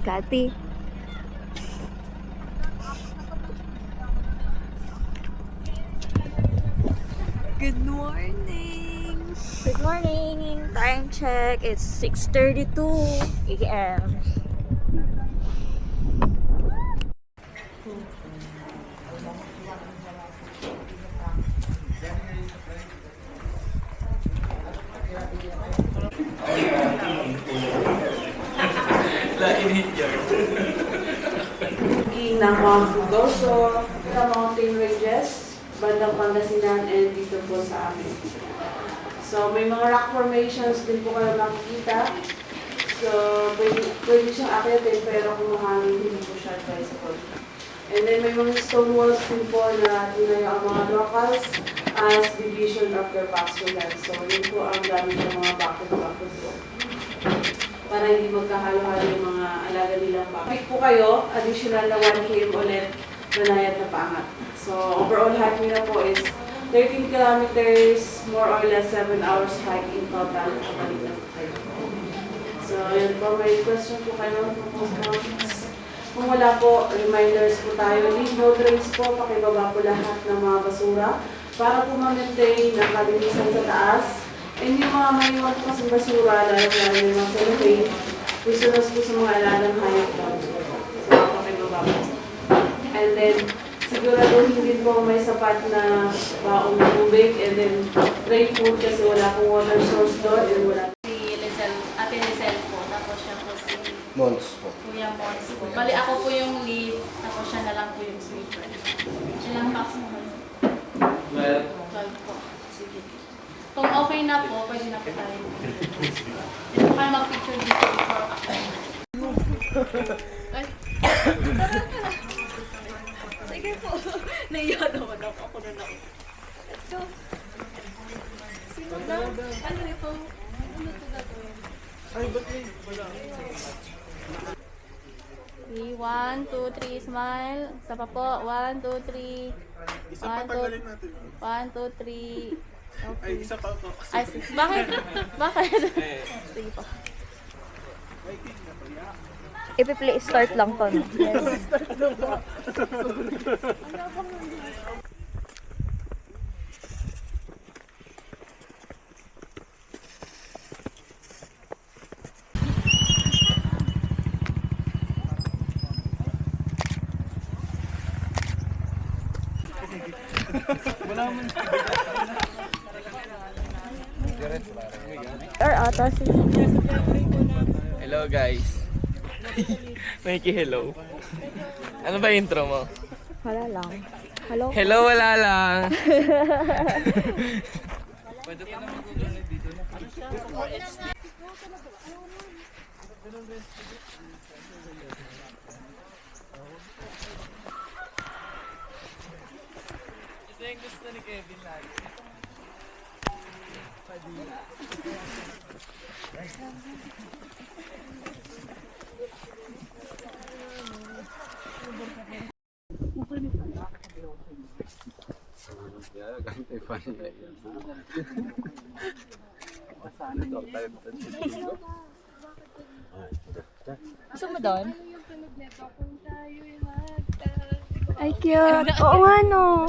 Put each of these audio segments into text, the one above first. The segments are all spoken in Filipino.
Kati. Good morning! Good morning! Time check, it's 6:32 a.m. Ng Mount Frugoso, sa mountain ranges, bandang Pangasinan, and dito po sa amin. So, may mga rock formations din po kayo makikita. So, pwede siyang akyatin, pero kung mahangin, hindi po siya advisable. And then, may mga stone walls din po na tinayo ang mga locals as division of their pasture land. So, yun po ang gamit ng mga bakod-bakod po, para hindi magkahalo-halo yung mga alaga nilang baka. Pick po kayo, additional na 1 km ulit, banayad na pangat. So, overall hike nila po is 13 kilometers, more or less 7 hours hike in total. Kabalik na po kayo. So, yun po, may question po kayo. Kung wala po, reminders po tayo. Leave no trace po, pakibaba po lahat ng mga basura para po ma-maintain ang kalinisan sa taas. And yung mga may iwan po kasing basura, dahil yung mga cellophane, isunas po sa mga alagang hayop po. So, pakibaba po. And then, siguraduhin din po may sapat na baong tubig, and then dry food kasi wala pong water source doon, and wala. Si Lizelle, Ate Lizelle po, tapos siya po si Mons po. Kuya Mons po. Bali ako po yung lead, tapos siya na lang po yung sweeper. Ilang packs mo ba? 12 po. Sige. Kung okay na po, pwede na po tayo. Hindi po kayo mag-picture dito before ako. Ay, tara. Sige po. Naiya naman ako na ako. Let's go. Sino daw? Ano ito? Ano ito gagawin? Ay, ba't may wala? 1, 2, 3, smile. Isa pa po. 1, 2, 3. Isa pa tanggalin natin. 1, 2, 3. Okay. Ay, isa pa po. Ay, bakit? Bakit? Sige po. Ipi-play start lang to. No? Yes. Or ata si... Hello guys. Mikey, hello. Ano ba intro mo? Wala lang. Hello? Hello, wala lang. Pwede pa naman dito na. Ito yung gusto ni Kevin lagi. Gusto mo doon? Ay, cute. Oo nga, no.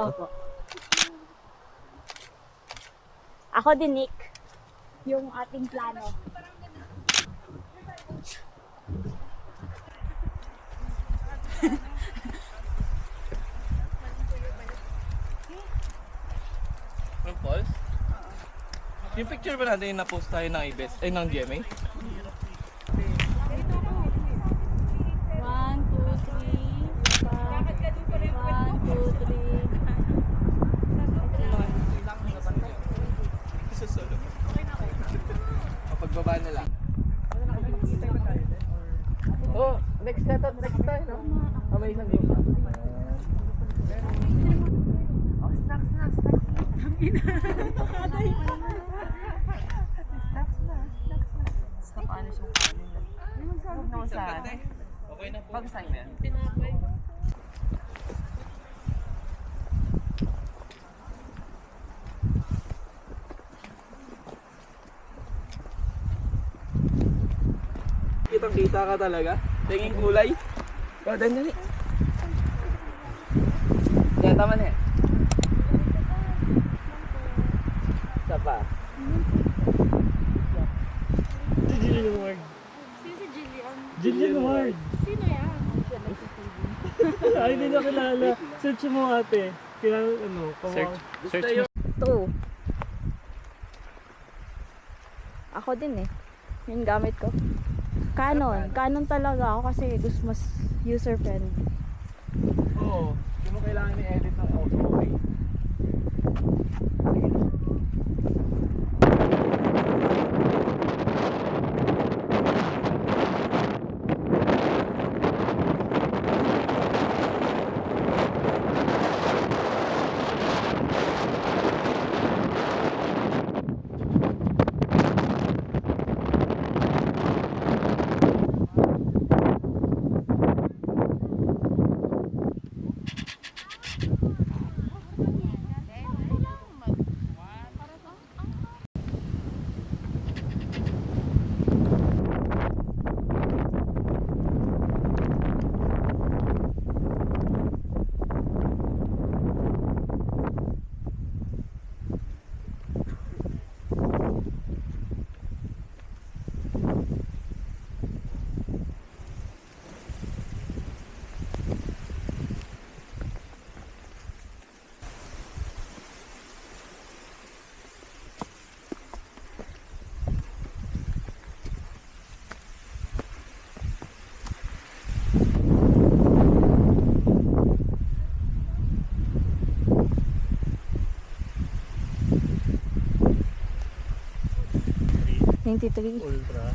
Opo. Ako din, Nick. Yung ating plano. Ang pulse? Yung picture ba natin yung na-post tayo ng IBES, ay ng GMA? 1, 2, 3. 1, 2, 3. Isa solo. Pagbaba na lang. Oh, next tayo, no? May isang group. Oh, snacks. Stop, ano siyang kanin. Huwag na saan. Okay na po. Pag-sign mo yan. Pinapay. kitang kita ka talaga. Tingin kulay. Oh, dali. Yan, tama na yan. Isa pa. Si Jillian Ward. Si Jillian. Jillian Ward. Sino yan? Ay, hindi na kilala. Search mo ate. Kilala, ano, Search mo. True. Ako din eh. Yung gamit ko. Canon. Canon talaga ako kasi gusto mas user friendly. Oo. Hindi mo kailangan i-edit ng auto, okay? Ultra.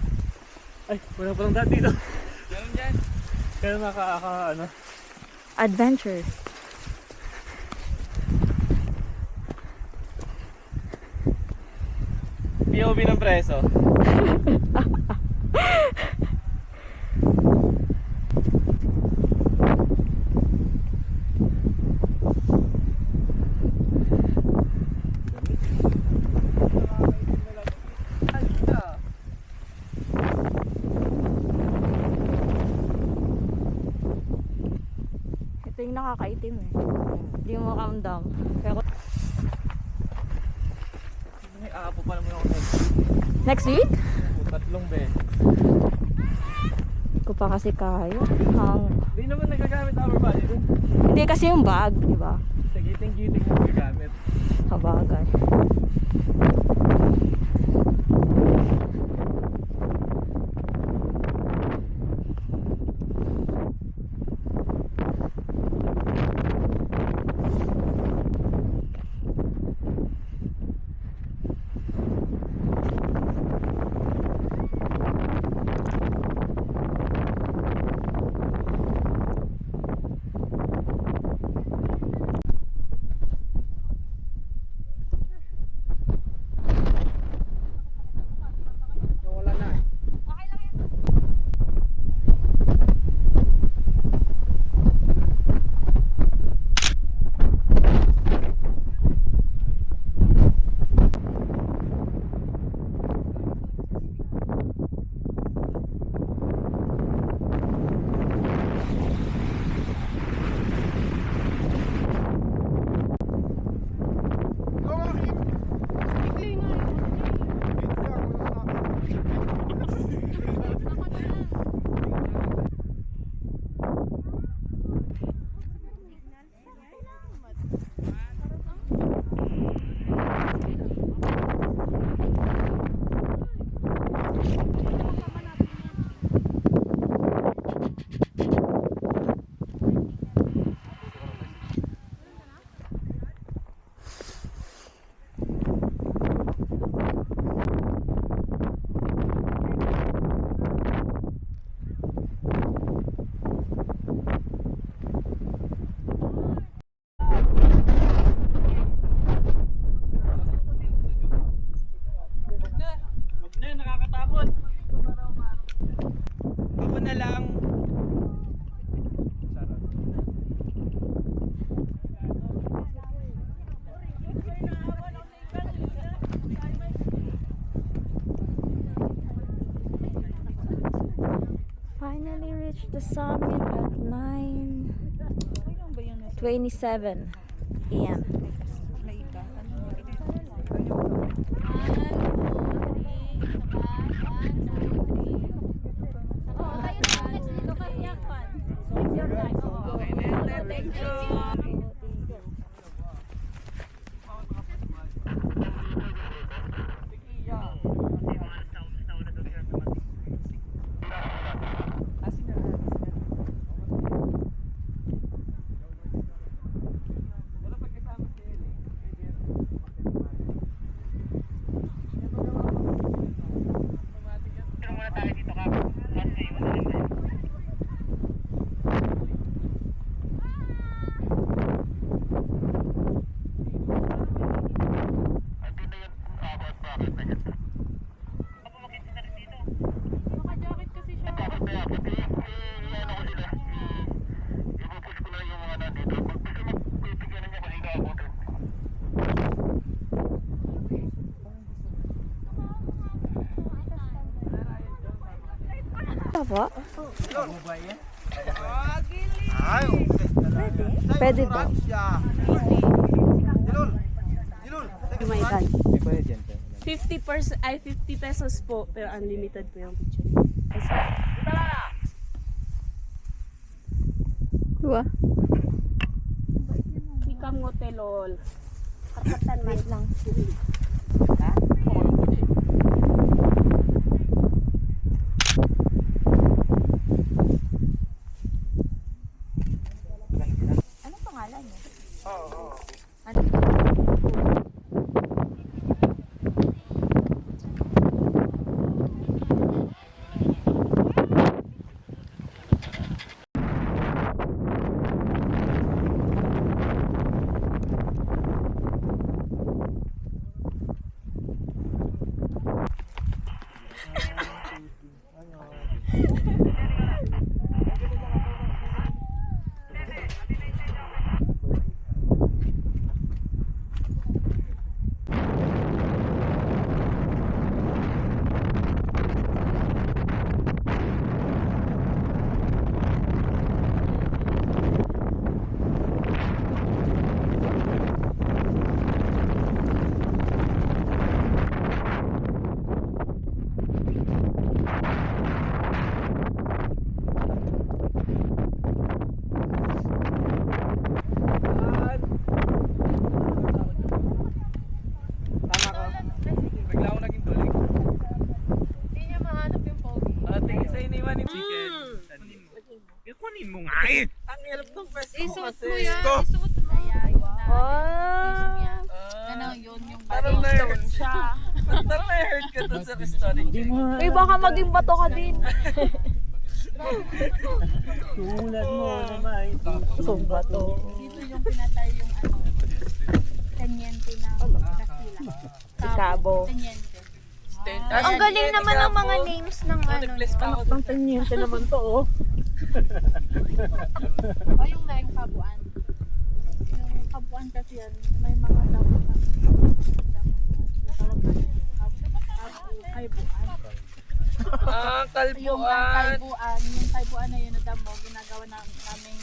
Ay, wala pa lang dati dito. Ganun dyan. Kaya ano. Adventure. POV ng preso. Ito yung nakakaitim eh. Hindi mo makamdam. Pero May aapo pa naman ako next week? 3 beses. Ko pa kasi kaya. Hindi naman nagagamit upper body dun. Hindi kasi yung bag, di ba? Sa giting-giting mo nagagamit. Kabagay. reached the summit at 9:27 p.m. Apa? Pwede ba? May tag. 50 pesos po, pero unlimited po yung picture. Dua. Sikang Motelol. Wait lang. Anong pangalan niya? Bigla ako naging tulig. Hindi niya mahanap yung pogi. Ate, sa iniwan yung chicken. Kunin mo nga eh! Ang hirap ng pwesto ko Isuot kasi. mo yan. Ito. Isuot mo na yan. Oh! Ano yun yung Parang body. na-hurt siya. Parang na-hurt ka dun sa restaurant. Hindi mo Uy, baka maging bato ka din. Tumulan mo naman. Kung bato. Dito yung pinatay yung ano, teniente na Castilla. Cabo. Teniente. Ang galing naman ng mga names ng ano. Anak Ang tanyente naman to, oh. O yung na yung kabuan. Yung kabuan kasi yan, may mga damo na. Kaibuan. Ah, Yung kalbuan. kaibuan na yun na damo, ginagawa naming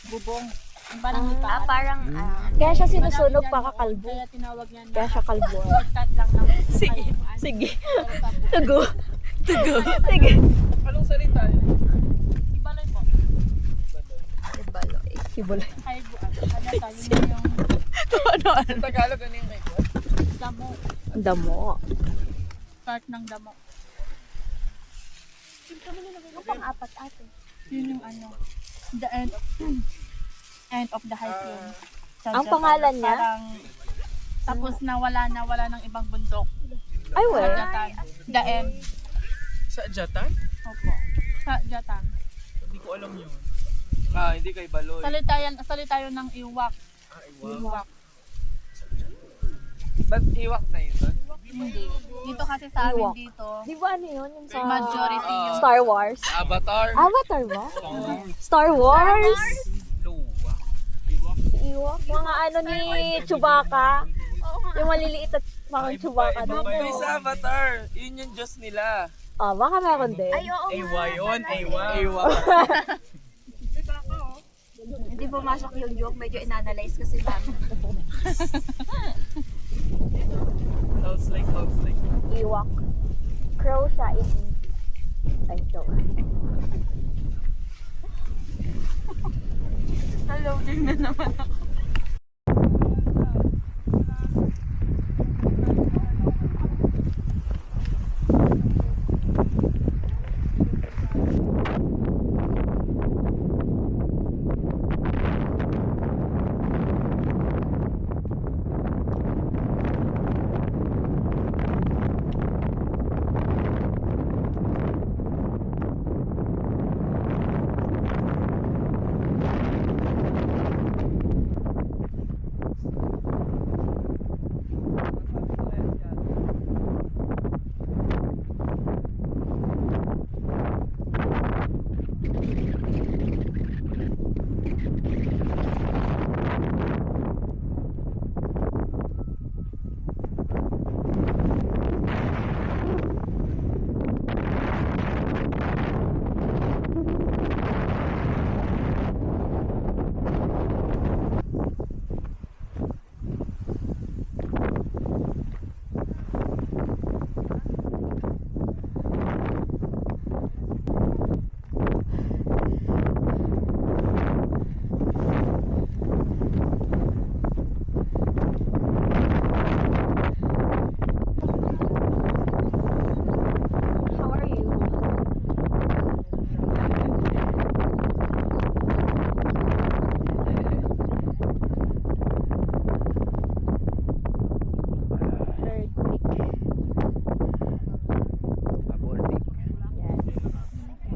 bubong. Yung parang lipaan. Parang, kaya siya sinusunog pakakalbo. Kaya tinawag niya na Kaya siya kalbo. shortcut lang ng kaibuan. Sige. Pero kabuan. Tugo. Tugo. Sige. Anong salita yun? Ibaloy po. Ibaloy. Ibaloy. Kaibuan. Ano tayo yung Sa Tagalog, ano yung kaibuan? damo. Damo. Part ng damo. Ang pang-apat ate. Yun yung ano. The end of the hike yun. Sa Ang Japan. pangalan niya? Parang tapos wala ng ibang bundok. Ay, Sa well. Jatan. The end. Sa Jatan? Opo. Sa Jatan. Hindi ko alam yun. Ah, hindi kay Baloy. Salita yun ng iwak. Iwak. Ba't iwak na yun doon? Hindi. Dito kasi sa amin Iwak. dito, Di ba ano yun? Yung sa majority yung Star Wars? Avatar. Avatar ba? Star Wars? Luwa. Iwak. Mga ano ni Chewbacca. Yung maliliit at mga Chewbacca doon. Yung sa Avatar, yun yung Diyos nila. Oh, baka meron din. Ay, oo Ewa yun, ewa. Hindi pumasok yung joke, medyo inanalyze kasi namin. House like. Iwak. Crow siya in... Ay, joke. Naloading na naman ako.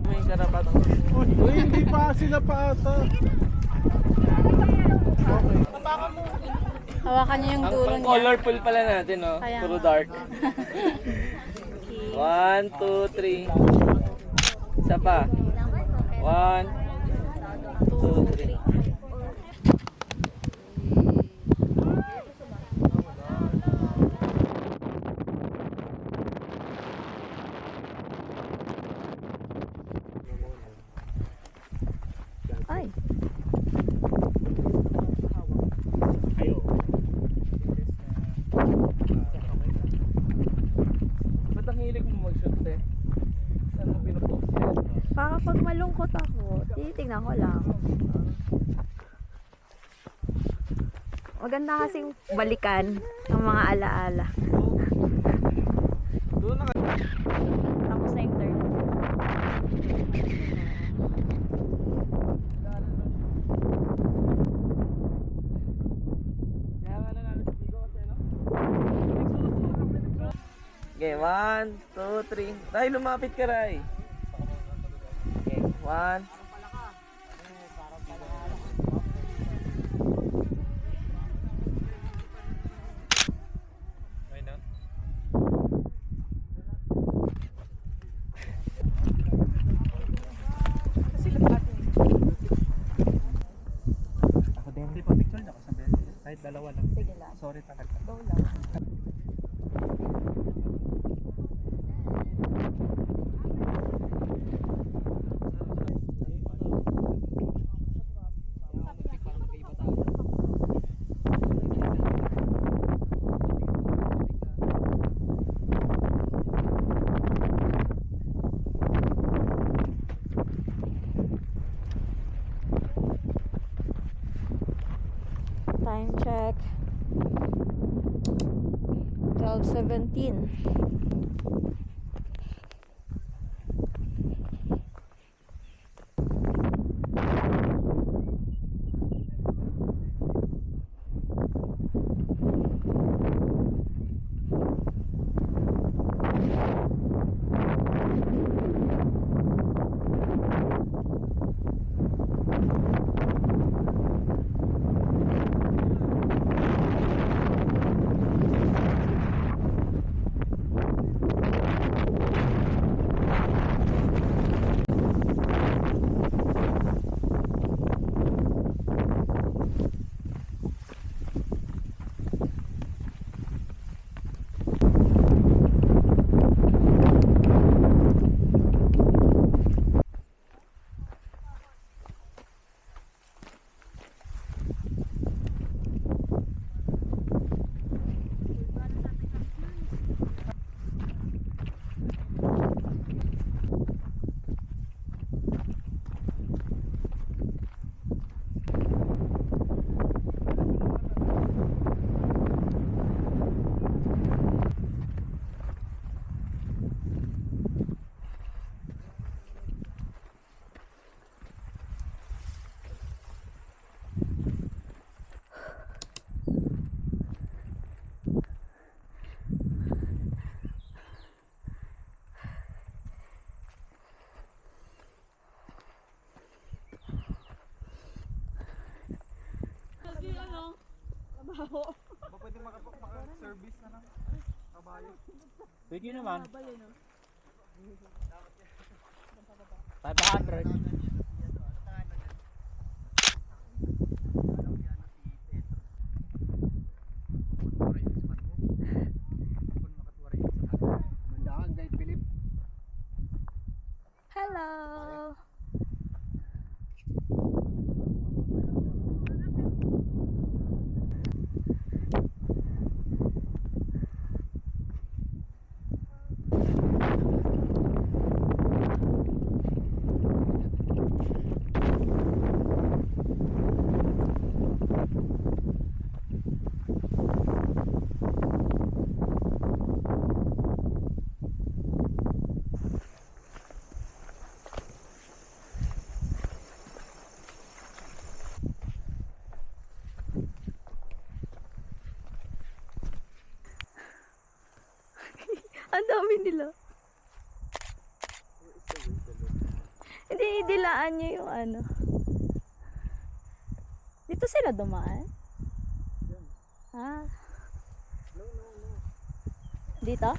May karapatang. Uy, hindi pa sila pa ata. Hawakan niyo yung Ang duro pang niya. colorful pala natin, no? Kaya Puro nga. dark. 1, 2, 3. Isa pa. 1, 2, 3. Ay. Ba't ang hilig mo mag-shoot, eh? Saan mo pinupost yan? Para pag malungkot ako, titignan ko lang. Maganda kasing balikan ng mga alaala. Doon na Tapos na yung turn. Okay, 1, 2, 3. Ray, lumapit ka, Ray. Okay, 1. Ako din. Hindi pa picture na ako sa bed. Kahit dalawa lang. Sige lang. Sorry talaga. Go lang. Time check. 12:17. Pwede naman. 500. Hello! Ang dami nila. Hindi, dilaan nyo yung ano. Dito sila dumaan? Ah. Dito?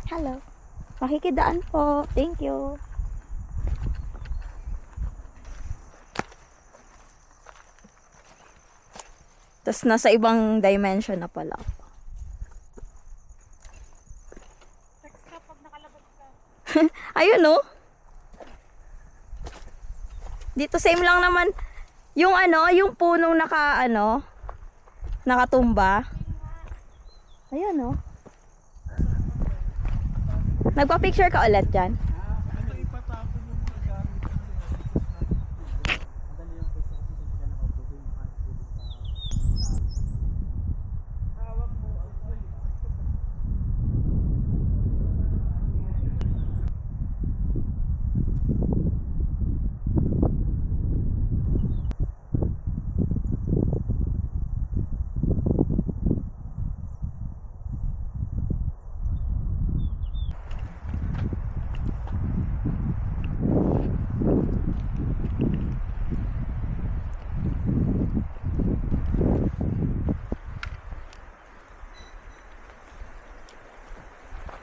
Hello. Makikidaan po. Thank you. Tapos nasa ibang dimension na pala ako. Ayun no? Dito same lang naman. Yung ano, yung punong nakatumba. Ayun no? Nagpa-picture ka ulit dyan?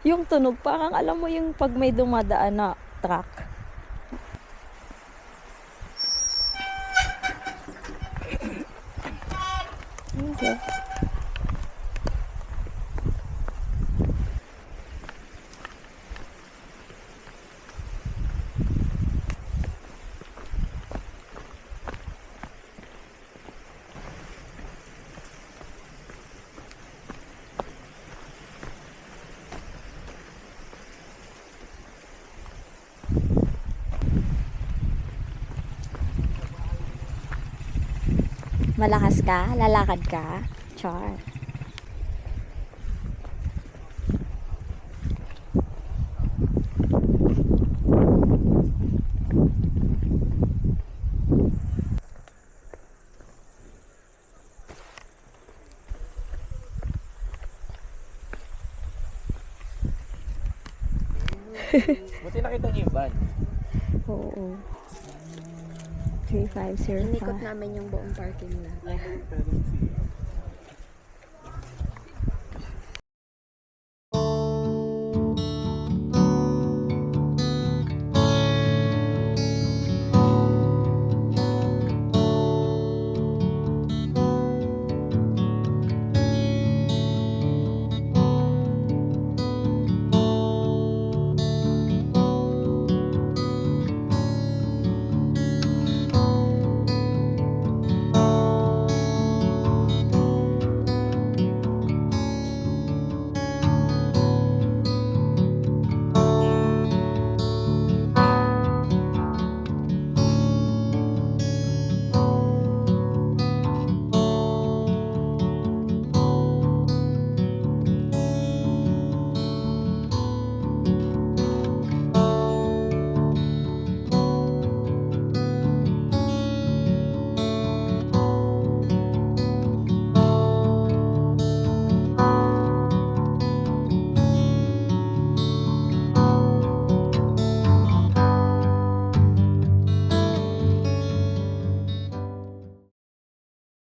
Yung tunog, parang alam mo yung pag may dumadaan na truck. Okay. Malakas ka? Lalakad ka? Char. Buti nakita niyo yung van. Oo. 3505. Inikot namin yung buong parking lot.